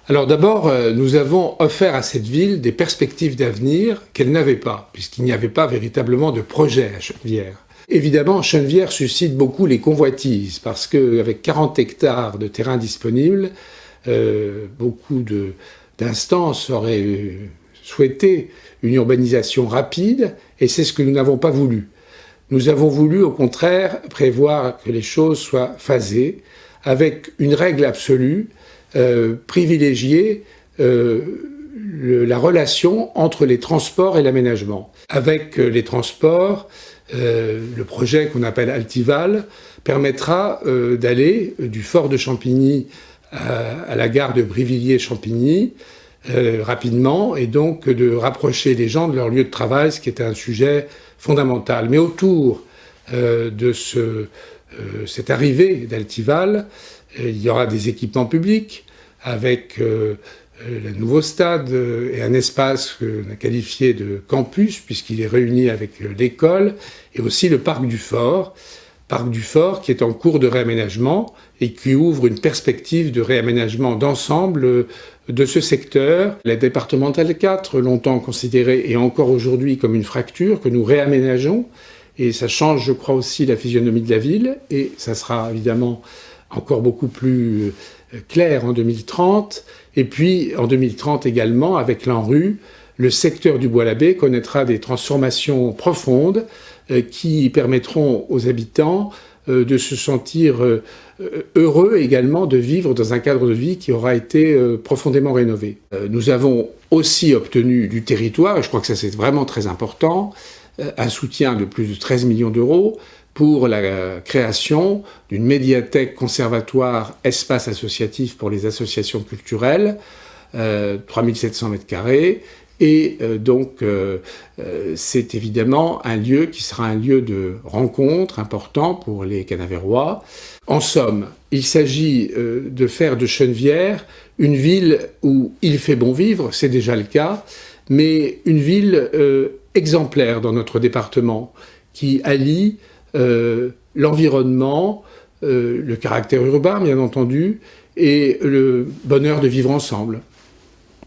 Alors d'abord, nous avons offert à cette ville des perspectives d'avenir qu'elle n'avait pas, puisqu'il n'y avait pas véritablement de projet à Chennevières. Évidemment, Chennevières suscite beaucoup les convoitises, parce qu'avec 40 hectares de terrain disponibles, beaucoup d'instances auraient souhaité une urbanisation rapide, et c'est ce que nous n'avons pas voulu. Nous avons voulu, au contraire, prévoir que les choses soient phasées, avec une règle absolue, privilégier la relation entre les transports et l'aménagement. Avec les transports, le projet qu'on appelle Altival permettra d'aller du fort de Champigny à la gare de Brivilliers-Champigny rapidement, et donc de rapprocher les gens de leur lieu de travail, ce qui est un sujet fondamental. Mais autour de cette arrivée d'Altival, il y aura des équipements publics avec le nouveau stade et un espace qu'on a qualifié de campus, puisqu'il est réuni avec l'école, et aussi le parc du Fort qui est en cours de réaménagement et qui ouvre une perspective de réaménagement d'ensemble de ce secteur. La départementale 4, longtemps considérée et encore aujourd'hui comme une fracture, que nous réaménageons, et ça change, je crois, aussi la physionomie de la ville, et ça sera évidemment encore beaucoup plus clair en 2030. Et puis, en 2030 également, avec l'ANRU, le secteur du Bois-l'Abbé connaîtra des transformations profondes qui permettront aux habitants de se sentir heureux également de vivre dans un cadre de vie qui aura été profondément rénové. Nous avons aussi obtenu du territoire, et je crois que ça c'est vraiment très important, un soutien de plus de 13 millions d'euros pour la création d'une médiathèque conservatoire espace associatif pour les associations culturelles, 3700 m², et donc c'est évidemment un lieu qui sera un lieu de rencontre important pour les Canavérois. En somme, il s'agit de faire de Chennevières une ville où il fait bon vivre, c'est déjà le cas, mais une ville exemplaire dans notre département, qui allie l'environnement, le caractère urbain bien entendu, et le bonheur de vivre ensemble.